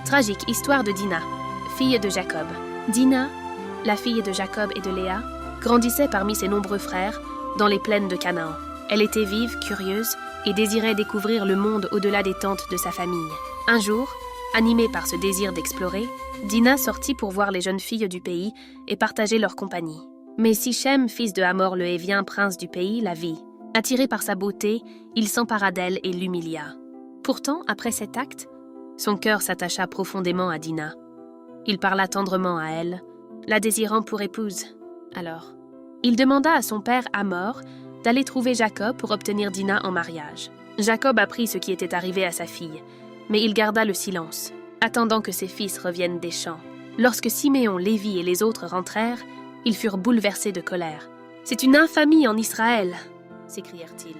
Tragique histoire de Dina, fille de Jacob. Dina, la fille de Jacob et de Léa, grandissait parmi ses nombreux frères dans les plaines de Canaan. Elle était vive, curieuse et désirait découvrir le monde au-delà des tentes de sa famille. Un jour, animée par ce désir d'explorer, Dina sortit pour voir les jeunes filles du pays et partager leur compagnie. Mais Sichem, fils de Hamor le Hévien, prince du pays, la vit. Attiré par sa beauté, il s'empara d'elle et l'humilia. Pourtant, après cet acte, son cœur s'attacha profondément à Dina. Il parla tendrement à elle, la désirant pour épouse. Alors, il demanda à son père Hamor d'aller trouver Jacob pour obtenir Dina en mariage. Jacob apprit ce qui était arrivé à sa fille, mais il garda le silence, attendant que ses fils reviennent des champs. Lorsque Siméon, Lévi et les autres rentrèrent, ils furent bouleversés de colère. « C'est une infamie en Israël !» s'écrièrent-ils.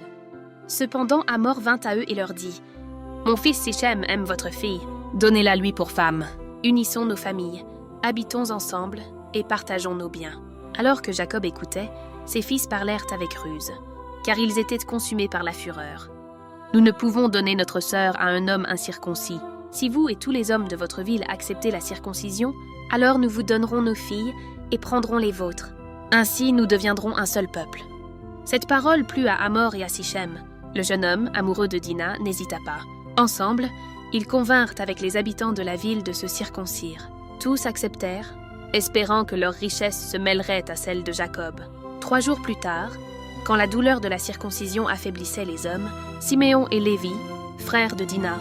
Cependant, Hamor vint à eux et leur dit « Mon fils Sichem aime votre fille, donnez-la lui pour femme. Unissons nos familles, habitons ensemble et partageons nos biens. » Alors que Jacob écoutait, ses fils parlèrent avec ruse, car ils étaient consumés par la fureur. « Nous ne pouvons donner notre sœur à un homme incirconcis. Si vous et tous les hommes de votre ville acceptez la circoncision, alors nous vous donnerons nos filles et prendrons les vôtres. Ainsi, nous deviendrons un seul peuple. » Cette parole plut à Hamor et à Sichem. Le jeune homme, amoureux de Dina, n'hésita pas. Ensemble, ils convinrent avec les habitants de la ville de se circoncire. Tous acceptèrent, espérant que leur richesse se mêlerait à celle de Jacob. 3 jours plus tard, quand la douleur de la circoncision affaiblissait les hommes, Siméon et Lévi, frères de Dina,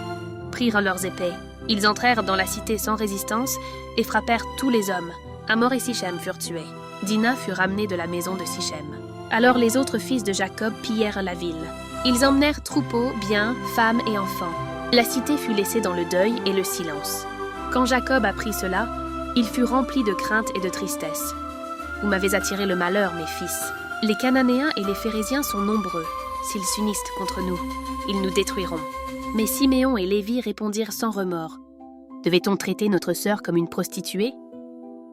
prirent leurs épées. Ils entrèrent dans la cité sans résistance et frappèrent tous les hommes. Hamor et Sichem furent tués. Dina fut ramenée de la maison de Sichem. Alors les autres fils de Jacob pillèrent la ville. Ils emmenèrent troupeaux, biens, femmes et enfants. La cité fut laissée dans le deuil et le silence. Quand Jacob apprit cela, il fut rempli de crainte et de tristesse. « Vous m'avez attiré le malheur, mes fils. Les Cananéens et les Phéréziens sont nombreux. S'ils s'unissent contre nous, ils nous détruiront. » Mais Siméon et Lévi répondirent sans remords. « Devait-on traiter notre sœur comme une prostituée ?»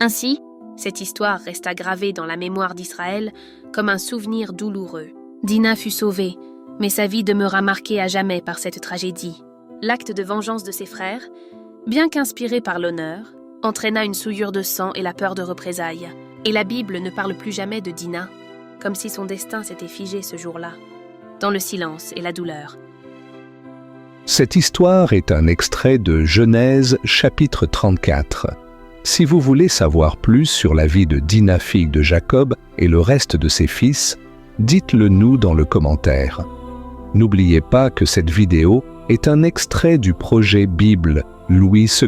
Ainsi, cette histoire resta gravée dans la mémoire d'Israël comme un souvenir douloureux. Dina fut sauvée, mais sa vie demeura marquée à jamais par cette tragédie. L'acte de vengeance de ses frères, bien qu'inspiré par l'honneur, entraîna une souillure de sang et la peur de représailles. Et la Bible ne parle plus jamais de Dina, comme si son destin s'était figé ce jour-là, dans le silence et la douleur. Cette histoire est un extrait de Genèse chapitre 34. Si vous voulez savoir plus sur la vie de Dina, fille de Jacob, et le reste de ses fils, dites-le nous dans le commentaire. N'oubliez pas que cette vidéo est un extrait du projet Bible Louis II.